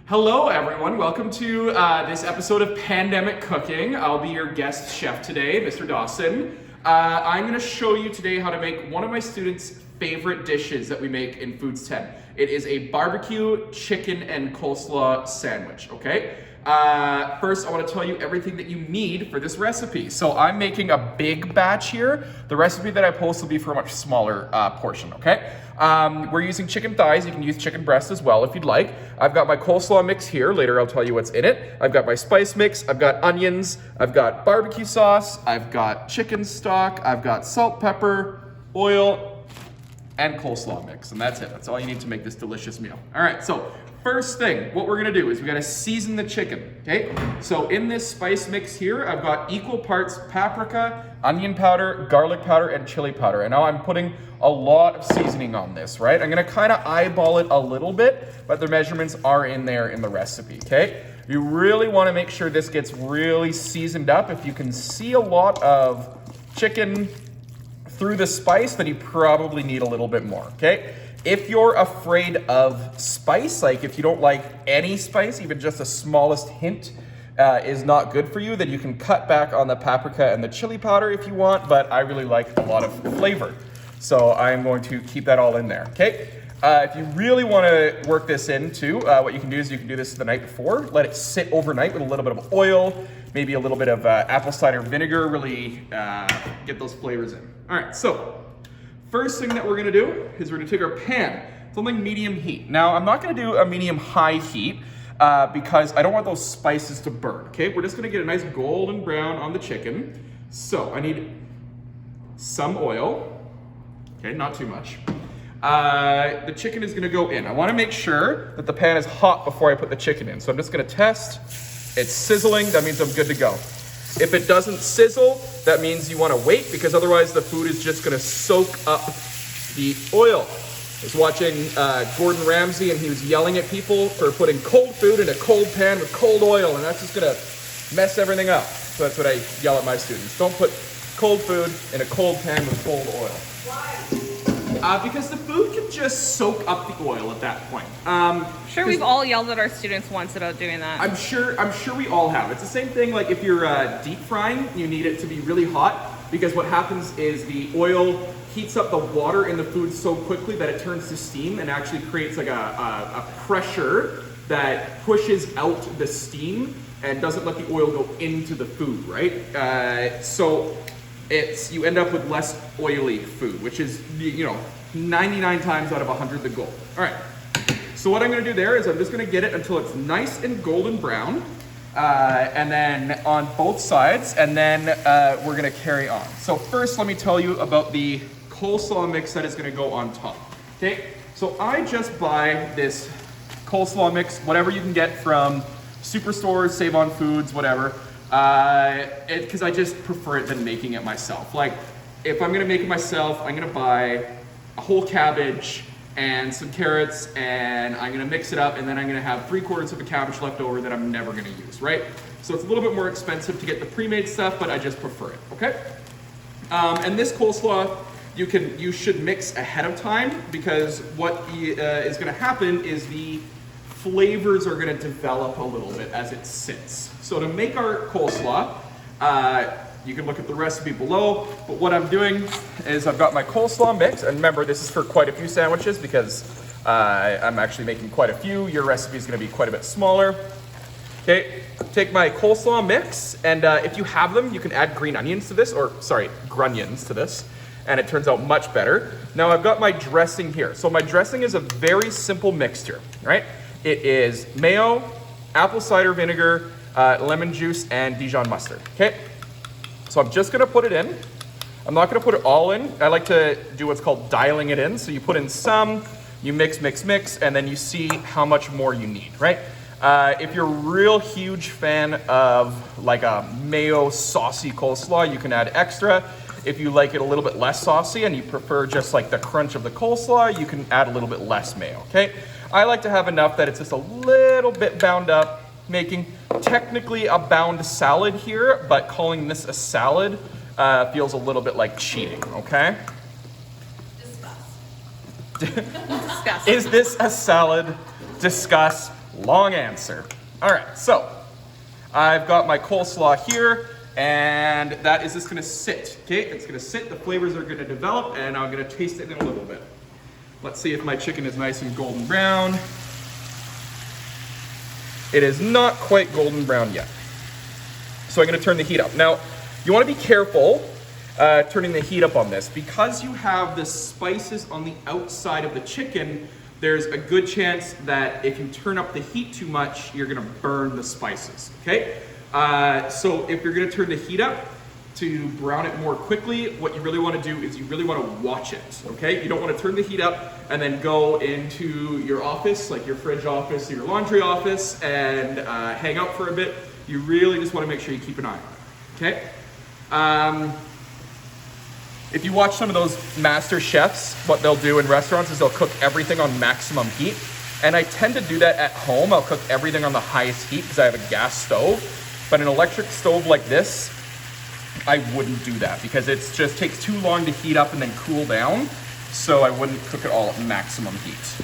Hello everyone, welcome to this episode of Pandemic Cooking. I'll be your guest chef today, Mr. Dawson. I'm going to show you today how to make one of my students' favorite dishes that we make in Foods 10. It is a barbecue chicken and coleslaw sandwich, okay? First, I want to tell you everything that you need for this recipe. So I'm making a big batch here. The recipe that I post will be for a much smaller portion, okay? We're using chicken thighs. You can use chicken breast as well if you'd like. I've got my coleslaw mix here. Later I'll tell you what's in it. I've got my spice mix. I've got onions. I've got barbecue sauce. I've got chicken stock. I've got salt, pepper, oil, and coleslaw mix. And that's it. That's all you need to make this delicious meal. All right, so first thing, what we're gonna do is we gotta season the chicken, okay? So in this spice mix here, I've got equal parts paprika, onion powder, garlic powder, and chili powder. And now I'm putting a lot of seasoning on this, right? I'm gonna kinda eyeball it a little bit, but the measurements are in there in the recipe, okay? You really wanna make sure this gets really seasoned up. If you can see a lot of chicken through the spice, then you probably need a little bit more, okay? If you're afraid of spice, like if you don't like any spice, even just the smallest hint is not good for you, then you can cut back on the paprika and the chili powder if you want, but I really like a lot of flavor. So I'm going to keep that all in there, okay? If you really want to work this into, what you can do is you can do this the night before, let it sit overnight with a little bit of oil, maybe a little bit of apple cider vinegar, really get those flavors in. All right, so first thing that we're gonna do is we're gonna take our pan, something medium heat. Now, I'm not gonna do a medium high heat because I don't want those spices to burn, okay? We're just gonna get a nice golden brown on the chicken. So I need some oil, okay, not too much. The chicken is gonna go in. I wanna make sure that the pan is hot before I put the chicken in. So I'm just gonna test. It's sizzling, that means I'm good to go. If it doesn't sizzle, that means you wanna wait because otherwise the food is just gonna soak up the oil. I was watching Gordon Ramsay and he was yelling at people for putting cold food in a cold pan with cold oil, and that's just gonna mess everything up. So that's what I yell at my students. Don't put cold food in a cold pan with cold oil. Why? Because the food can just soak up the oil at that point. Sure, we've all yelled at our students once about doing that. I'm sure we all have. It's the same thing like if you're deep frying, you need it to be really hot because what happens is the oil heats up the water in the food so quickly that it turns to steam and actually creates like a pressure that pushes out the steam and doesn't let the oil go into the food, right? So you end up with less oily food, which is, 99 times out of 100 the goal. All right, so what I'm gonna do there is I'm just gonna get it until it's nice and golden brown, and then on both sides, and then we're gonna carry on. So first, let me tell you about the coleslaw mix that is gonna go on top, okay? So I just buy this coleslaw mix, whatever you can get from superstores, Save On Foods, whatever, because I just prefer it than making it myself. Like, if I'm gonna make it myself, I'm gonna buy a whole cabbage and some carrots, and I'm gonna mix it up, and then I'm gonna have 3/4 of a cabbage left over that I'm never gonna use, right? So it's a little bit more expensive to get the pre-made stuff, but I just prefer it, okay? And this coleslaw, you should mix ahead of time because what is gonna happen is the flavors are gonna develop a little bit as it sits. So to make our coleslaw, you can look at the recipe below, but what I'm doing is I've got my coleslaw mix, and remember this is for quite a few sandwiches because I'm actually making quite a few. Your recipe is gonna be quite a bit smaller. Okay, take my coleslaw mix, and if you have them, you can add green onions to this, or sorry, grunions to this, and it turns out much better. Now I've got my dressing here. So my dressing is a very simple mixture, right? It is mayo, apple cider vinegar, lemon juice, and Dijon mustard, okay? So I'm just gonna put it in. I'm not gonna put it all in. I like to do what's called dialing it in. So you put in some, you mix, and then you see how much more you need, right? If you're a real huge fan of like a mayo saucy coleslaw, you can add extra. If you like it a little bit less saucy and you prefer just like the crunch of the coleslaw, you can add a little bit less mayo, okay? I like to have enough that it's just a little bit bound up, making technically a bound salad here, but calling this a salad feels a little bit like cheating, okay? Disgusting. Is this a salad? discuss, long answer. All right, so I've got my coleslaw here, and that is just gonna sit, okay? It's gonna sit, the flavors are gonna develop, and I'm gonna taste it in a little bit. Let's see if my chicken is nice and golden brown. It is not quite golden brown yet. So I'm gonna turn the heat up. Now, you wanna be careful turning the heat up on this. Because you have the spices on the outside of the chicken, there's a good chance that if you turn up the heat too much, you're gonna burn the spices, okay? So if you're gonna turn the heat up to brown it more quickly, what you really wanna do is you really wanna watch it, okay? You don't wanna turn the heat up and then go into your office, like your fridge office or your laundry office, and hang out for a bit. You really just wanna make sure you keep an eye on it, okay? If you watch some of those master chefs, what they'll do in restaurants is they'll cook everything on maximum heat. And I tend to do that at home. I'll cook everything on the highest heat because I have a gas stove. But an electric stove like this, I wouldn't do that because it just takes too long to heat up and then cool down. So I wouldn't cook it all at maximum heat.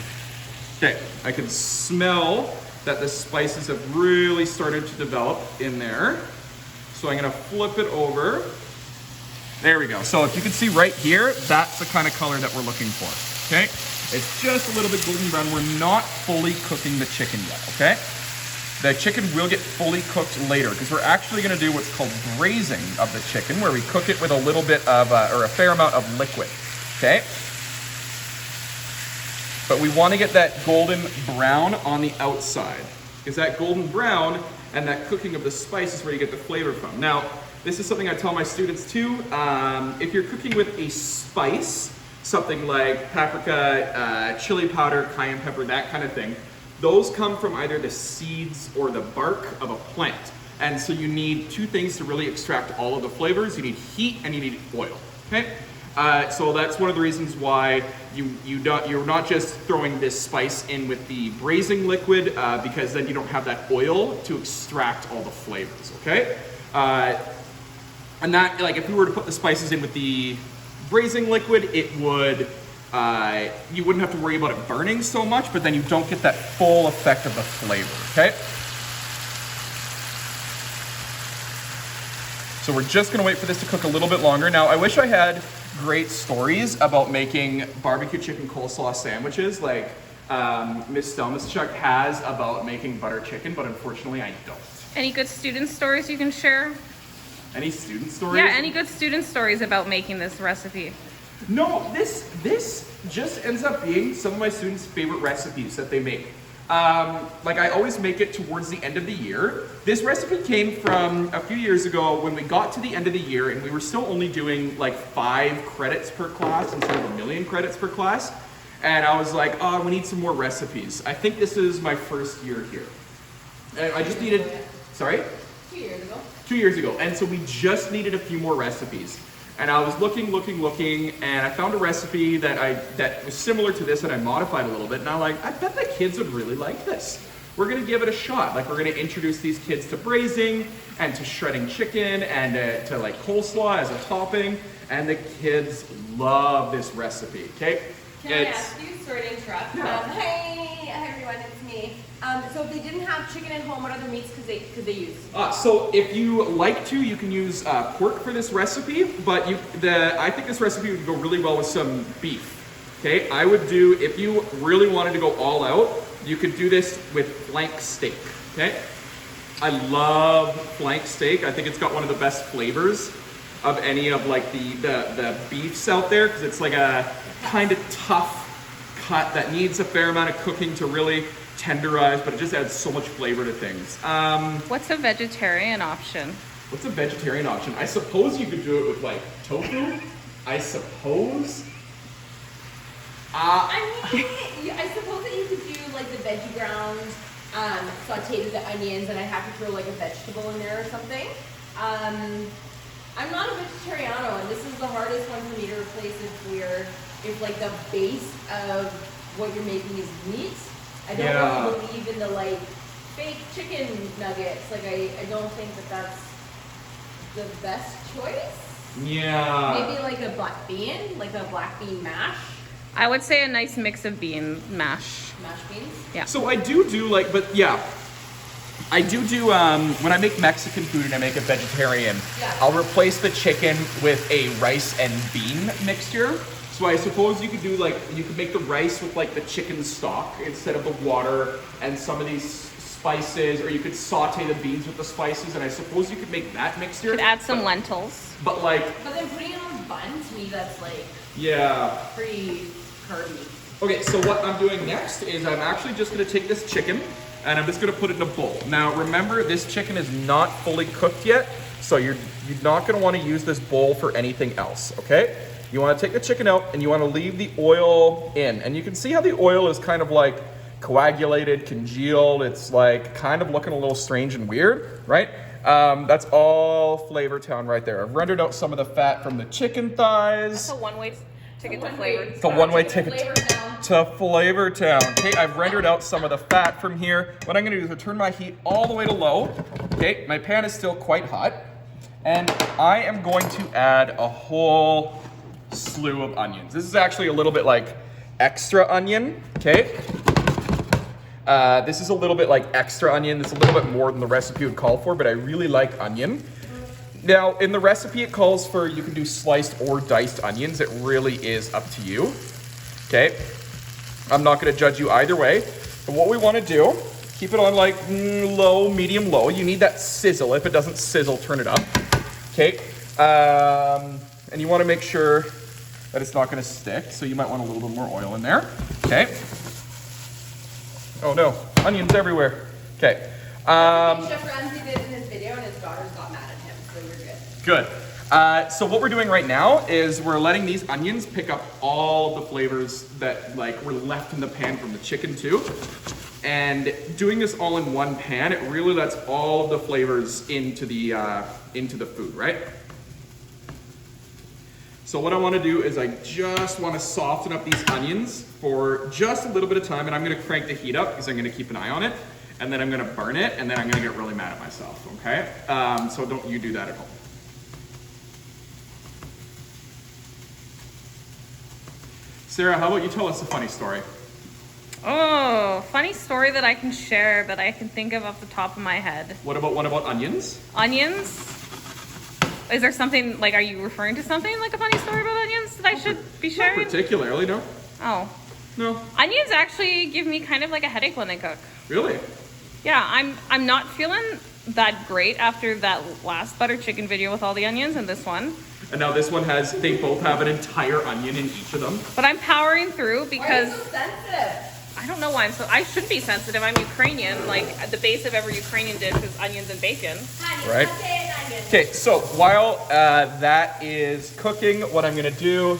Okay, I can smell that the spices have really started to develop in there. So I'm gonna flip it over. There we go. So if you can see right here, that's the kind of color that we're looking for, okay? It's just a little bit golden brown. We're not fully cooking the chicken yet, okay? The chicken will get fully cooked later because we're actually gonna do what's called braising of the chicken, where we cook it with a little bit of, or a fair amount of liquid, okay? But we wanna get that golden brown on the outside because that golden brown and that cooking of the spice is where you get the flavor from. Now, this is something I tell my students too. If you're cooking with a spice, something like paprika, chili powder, cayenne pepper, that kind of thing, those come from either the seeds or the bark of a plant. And so you need two things to really extract all of the flavors. You need heat and you need oil, okay? So that's one of the reasons why you're not just throwing this spice in with the braising liquid because then you don't have that oil to extract all the flavors, okay? And that, like, if we were to put the spices in with the braising liquid, it would, you wouldn't have to worry about it burning so much, but then you don't get that full effect of the flavor, okay? So we're just gonna wait for this to cook a little bit longer. Now, I wish I had great stories about making barbecue chicken coleslaw sandwiches like Miss Stelmischuk has about making butter chicken, but unfortunately I don't. Any good student stories you can share? Any student stories? Yeah, any good student stories about making this recipe? No, this just ends up being some of my students' favorite recipes that they make. Like I always make it towards the end of the year. This recipe came from a few years ago when we got to the end of the year and we were still only doing like 5 credits per class instead of 1,000,000 credits per class. And I was like, oh, we need some more recipes. I think this is my first year here. And I just needed, sorry? 2 years ago. 2 years ago. And so we just needed a few more recipes. And I was looking, and I found a recipe that was similar to this and I modified a little bit. And I'm like, I bet the kids would really like this. We're gonna give it a shot. Like, we're gonna introduce these kids to braising and to shredding chicken and to like coleslaw as a topping. And the kids love this recipe, okay? Can I ask you, sorry to interrupt? Yeah. Hi everyone, it's me. So if they didn't have chicken at home, what other meats could they use? So if you like to, you can use pork for this recipe, but I think this recipe would go really well with some beef. Okay, I would do, if you really wanted to go all out, you could do this with flank steak. Okay, I love flank steak. I think it's got one of the best flavors of any of like the beefs out there because it's like a kind of tough cut that needs a fair amount of cooking to really tenderize, but it just adds so much flavor to things. What's a vegetarian option? What's a vegetarian option? I suppose you could do it with like tofu. I suppose. I suppose that you could do like the veggie ground, sauteed with the onions, and I have to throw like a vegetable in there or something. I'm not a vegetariano, and this is the hardest one for me to replace if like the base of what you're making is meat. I don't really believe in the like fake chicken nuggets. Like I don't think that that's the best choice. Yeah. Maybe like a black bean mash. I would say a nice mix of bean mash. Mashed beans? Yeah. So I do like, but yeah. I do when I make Mexican food and I make it vegetarian, Yeah. I'll replace the chicken with a rice and bean mixture. So I suppose you could do like, you could make the rice with like the chicken stock instead of the water and some of these spices, or you could saute the beans with the spices, and I suppose you could make that mixture. Could add some lentils. But like, But then putting it on a bun, to me, that's like yeah. pretty curvy. Okay, so what I'm doing next is I'm actually just gonna take this chicken and I'm just gonna put it in a bowl. Now remember, this chicken is not fully cooked yet, so you're not gonna wanna use this bowl for anything else, okay? You wanna take the chicken out and you wanna leave the oil in. And you can see how the oil is kind of like coagulated, congealed. It's like kind of looking a little strange and weird, right? That's all Flavor Town right there. I've rendered out some of the fat from the chicken thighs. That's a one-way ticket to Flavor. It's a one-way ticket Flavor Town. to Flavor Town. Okay, I've rendered out some of the fat from here. What I'm gonna do is turn my heat all the way to low. Okay, my pan is still quite hot. And I am going to add a whole slew of onions. This is actually a little bit like extra onion, okay? This is a little bit like extra onion. It's a little bit more than the recipe would call for, but I really like onion. Now, in the recipe, it calls for you can do sliced or diced onions. It really is up to you, okay? I'm not gonna judge you either way. But what we wanna do, keep it on like low, medium low. You need that sizzle. If it doesn't sizzle, turn it up, okay? And you wanna make sure that it's not gonna stick, so you might want a little bit more oil in there, okay? Oh no, onions everywhere, okay. Chef Ramsay did in his video, and his daughters got mad at him, so you're good. Good. So what we're doing right now is we're letting these onions pick up all the flavors that like were left in the pan from the chicken too. And doing this all in one pan, it really lets all of the flavors into the food, right? So what I want to do is I just want to soften up these onions for just a little bit of time, and I'm going to crank the heat up because I'm going to keep an eye on it, and then I'm going to burn it, and then I'm going to get really mad at myself, okay? So don't you do that at home. Sarah, how about you tell us a funny story? Oh, funny story that I can share, but I can think of off the top of my head. What about one about onions? Onions? Is there something, like, are you referring to something like a funny story about onions that I should be Not sharing? particularly, no. Oh. No. Onions actually give me kind of like a headache when they cook. Really? Yeah, I'm not feeling that great after that last butter chicken video with all the onions and this one. And now this one has, they both have an entire onion in each of them. But I'm powering through Why are because you so sensitive? I don't know why I should be sensitive. I'm Ukrainian. Like, the base of every Ukrainian dish is onions and bacon. Right. Okay, so while that is cooking, what I'm gonna do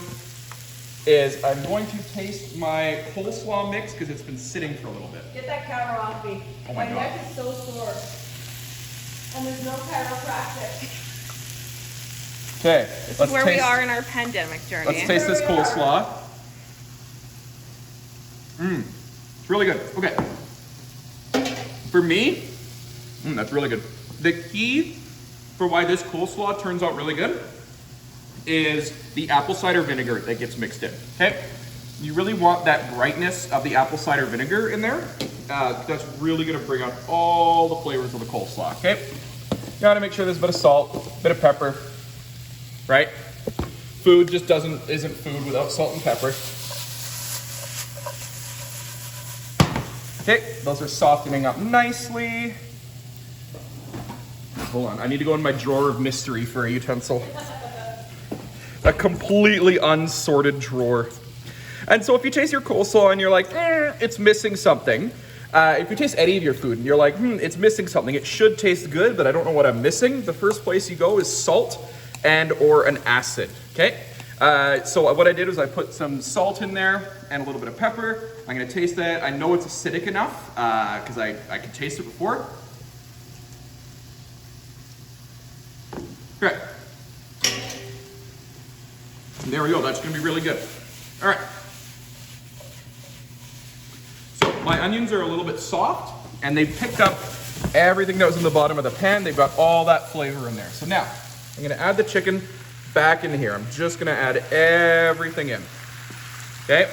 is I'm going to taste my coleslaw mix because it's been sitting for a little bit. Get that counter off me. Oh my God. neck is so sore. And there's no chiropractic. Okay, This let's is where taste, we are in our pandemic journey. let's taste this coleslaw. It's really good. Okay. For me, that's really good. The key for why this coleslaw turns out really good is the apple cider vinegar that gets mixed in, okay? You really want that brightness of the apple cider vinegar in there. That's really gonna bring out all the flavors of the coleslaw, okay? You gotta make sure there's a bit of salt, a bit of pepper, right? Food just isn't food without salt and pepper. Okay, those are softening up nicely. Hold on, I need to go in my drawer of mystery for a utensil. A completely unsorted drawer. And so if you taste your coleslaw and you're like, it's missing something. If you taste any of your food and you're like, it's missing something, it should taste good, but I don't know what I'm missing. The first place you go is salt and or an acid, okay? So what I did was I put some salt in there and a little bit of pepper. I'm gonna taste that. I know it's acidic enough because I could taste it before. Okay. And there we go, that's gonna be really good. All right. So my onions are a little bit soft and they've picked up everything that was in the bottom of the pan. They've got all that flavor in there. So now I'm gonna add the chicken back in here. I'm just gonna add everything in. Okay.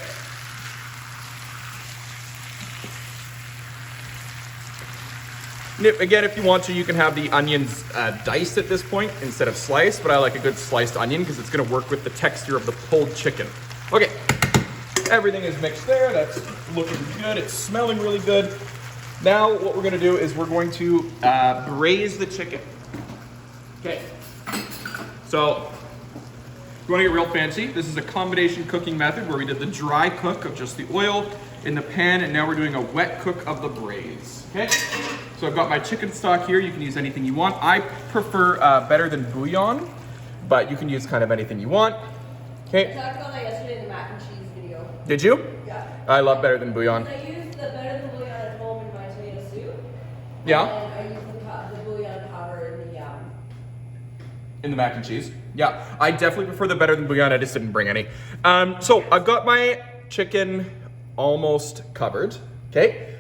Again, if you want to, you can have the onions diced at this point instead of sliced, but I like a good sliced onion because it's gonna work with the texture of the pulled chicken. Okay, everything is mixed there. That's looking good. It's smelling really good. Now what we're gonna do is we're going to braise the chicken. Okay, so if you wanna get real fancy, this is a combination cooking method where we did the dry cook of just the oil in the pan, and now we're doing a wet cook of the braise, okay? So I've got my chicken stock here. You can use anything you want. I prefer better than bouillon, but you can use kind of anything you want. Okay. I talked about that yesterday in the mac and cheese video. Did you? Yeah. I love better than bouillon. I use the better than bouillon at home in my tomato soup. Yeah. And I use the bouillon powder In the mac and cheese. Yeah. I definitely prefer the better than bouillon. I just didn't bring any. So I've got my chicken almost covered. Okay.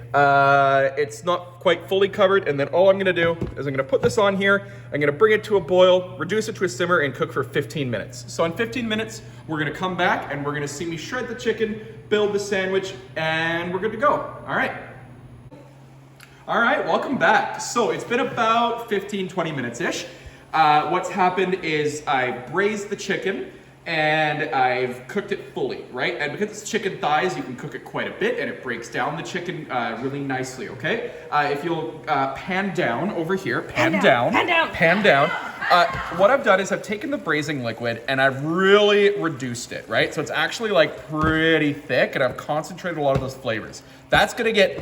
It's not quite fully covered, and then all I'm gonna do is I'm gonna put this on here, I'm gonna bring it to a boil, reduce it to a simmer, and cook for 15 minutes. So in 15 minutes, we're gonna come back and we're gonna see me shred the chicken, build the sandwich, and we're good to go. All right. All right, welcome back. So it's been about 15, 20 minutes-ish. What's happened is I braised the chicken, and I've cooked it fully, right? And because it's chicken thighs, you can cook it quite a bit, and it breaks down the chicken really nicely, okay? If you'll pan down over here, pan down. What I've done is I've taken the braising liquid and I've really reduced it, right? So it's actually like pretty thick, and I've concentrated a lot of those flavors. That's gonna get,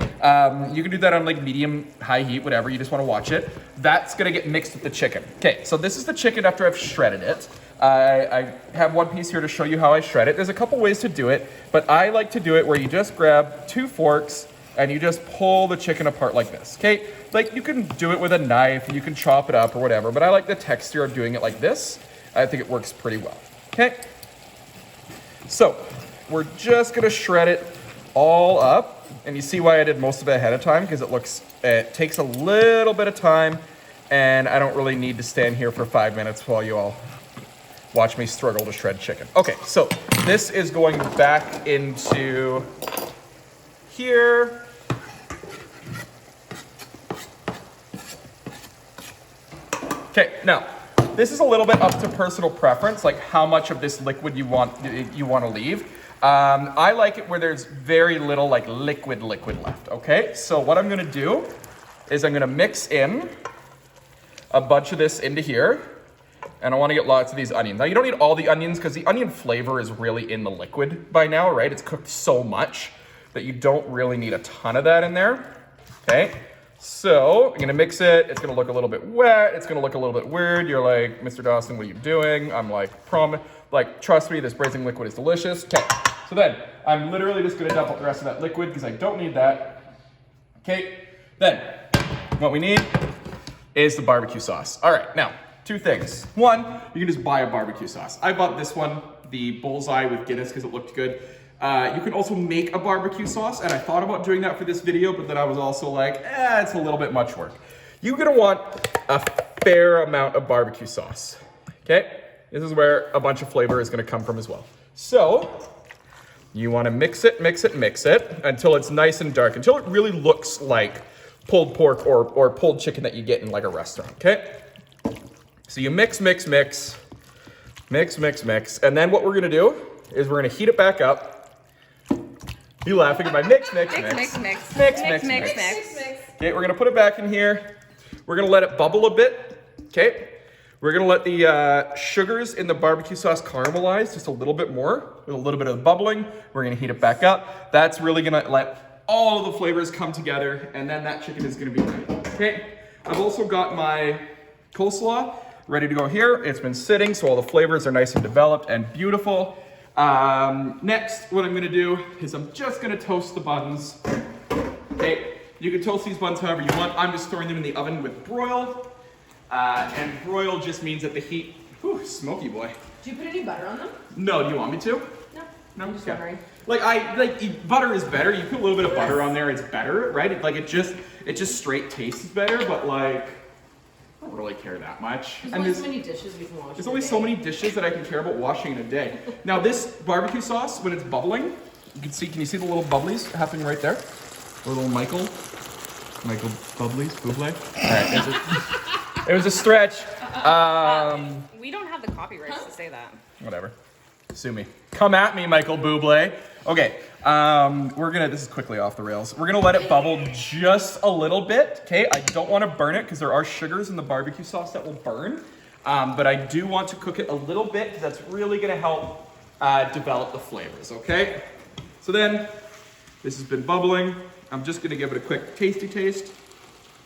you can do that on like medium, high heat, whatever, you just wanna watch it. That's gonna get mixed with the chicken. Okay, so this is the chicken after I've shredded it. I have one piece here to show you how I shred it. There's a couple ways to do it, but I like to do it where you just grab 2 forks and you just pull the chicken apart like this, okay? Like you can do it with a knife, you can chop it up or whatever, but I like the texture of doing it like this. I think it works pretty well, okay? So we're just gonna shred it all up, and you see why I did most of it ahead of time, because it takes a little bit of time, and I don't really need to stand here for 5 minutes while you all watch me struggle to shred chicken. Okay, so this is going back into here. Okay, now this is a little bit up to personal preference, like how much of this liquid you want to leave. I like it where there's very little like liquid left. Okay, so what I'm gonna do is I'm gonna mix in a bunch of this into here. And I want to get lots of these onions. Now you don't need all the onions because the onion flavor is really in the liquid by now, right? It's cooked so much that you don't really need a ton of that in there. Okay, so I'm gonna mix it. It's gonna look a little bit wet. It's gonna look a little bit weird. You're like, Mr. Dawson, what are you doing? I'm like, trust me, this braising liquid is delicious. Okay, so then I'm literally just gonna dump out the rest of that liquid because I don't need that. Okay, then what we need is the barbecue sauce. All right, now, 2 things. One, you can just buy a barbecue sauce. I bought this one, the Bullseye with Guinness, because it looked good. You can also make a barbecue sauce, and I thought about doing that for this video, but then I was also like, it's a little bit much work. You're gonna want a fair amount of barbecue sauce, okay? This is where a bunch of flavor is gonna come from as well. So, you wanna mix it until it's nice and dark, until it really looks like pulled pork or pulled chicken that you get in like a restaurant, okay? So you mix, and then what we're gonna do is we're gonna heat it back up. You laughing at my mix. Mix. Okay, we're gonna put it back in here. We're gonna let it bubble a bit, okay? We're gonna let the sugars in the barbecue sauce caramelize just a little bit more, with a little bit of bubbling. We're gonna heat it back up. That's really gonna let all of the flavors come together, and then that chicken is gonna be ready, okay? I've also got my coleslaw ready to go here. It's been sitting, so all the flavors are nice and developed and beautiful. Next, what I'm gonna do is I'm just gonna toast the buns. Okay, you can toast these buns however you want. I'm just throwing them in the oven with broil. And broil just means that the heat, smoky boy. Do you put any butter on them? No, do you want me to? No. No, I'm just wondering. Butter is better. You put a little bit of butter on there, it's better, right? It just straight tastes better, but like, I don't really care that much. There's only so many dishes we can wash. There's only so many dishes that I can care about washing in a day. Now this barbecue sauce, when it's bubbling, You can see, can you see the little bubblies happening right there? The little Michael Bubblies, Buble. All right, it was a stretch. We don't have the copyrights to say that. Whatever. Sue me. Come at me, Michael Bublé. Okay, this is quickly off the rails. We're gonna let it bubble just a little bit, okay? I don't wanna burn it because there are sugars in the barbecue sauce that will burn. But I do want to cook it a little bit because that's really gonna help develop the flavors, okay? So then, this has been bubbling. I'm just gonna give it a quick tasty taste,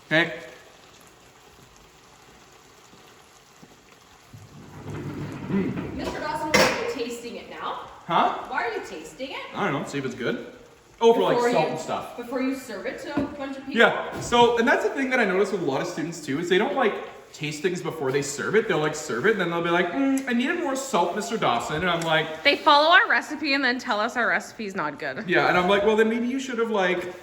okay? Mr. Dawson, why are you tasting it now? Huh? Why are you tasting it? I don't know, see if it's good. Oh, for like Before salt you- and stuff. Before you serve it to a bunch of people? Yeah, so, and that's the thing that I notice with a lot of students too, is they don't like taste things before they serve it. They'll like serve it, and then they'll be like, I needed more salt, Mr. Dawson. And I'm like, They follow our recipe and then tell us our recipe's not good. yeah, and I'm like, well, then maybe you should have like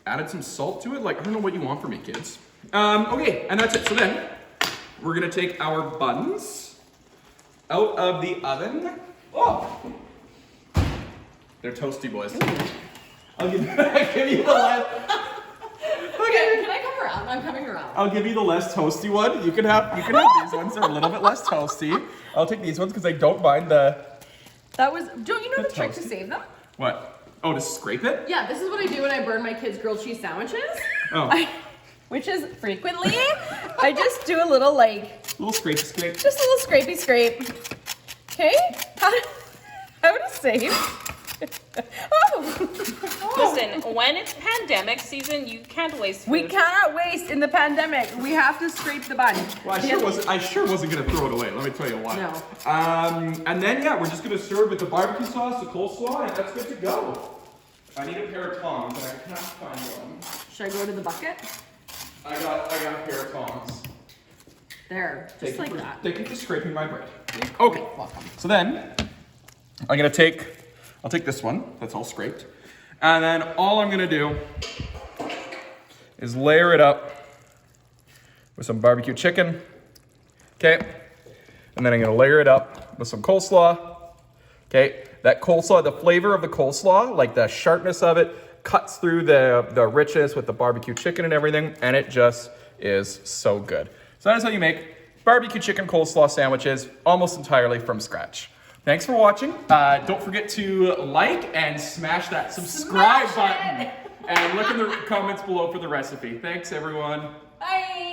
added some salt to it. Like, I don't know what you want from me, kids. Okay, and that's it. So then, we're gonna take our buns out of the oven. Oh, they're toasty, boys. I'll give you the less. Okay, can I come around? I'm coming around. I'll give you the less toasty one. You can have these ones. They're a little bit less toasty. I'll take these ones because I don't mind the. Don't you know the trick to toasty. save them? What? Oh, to scrape it? Yeah, this is what I do when I burn my kids' grilled cheese sandwiches. Oh, Which is frequently. I just do a little little scrape. just a little scrapey scrape. Okay? How to save? Oh! Listen, when it's pandemic season, you can't waste food. We cannot waste in the pandemic. We have to scrape the bun. Well, I sure wasn't gonna throw it away. Let me tell you why. No. And then yeah, we're just gonna serve with the barbecue sauce, the coleslaw, and that's good to go. I need a pair of tongs, and I can't find one. Should I go to the bucket? I got a pair of tongs. There, just like that. Thank you for scraping my bread. Okay. Welcome. So then, I'll take this one that's all scraped, and then all I'm gonna do is layer it up with some barbecue chicken, okay? And then I'm gonna layer it up with some coleslaw, okay? That coleslaw, the flavor of the coleslaw, like the sharpness of it, cuts through the richness with the barbecue chicken and everything, and it just is so good. So that is how you make barbecue chicken coleslaw sandwiches almost entirely from scratch. Thanks for watching. Don't forget to like and smash that subscribe button. And look in the comments below for the recipe. Thanks, everyone. Bye!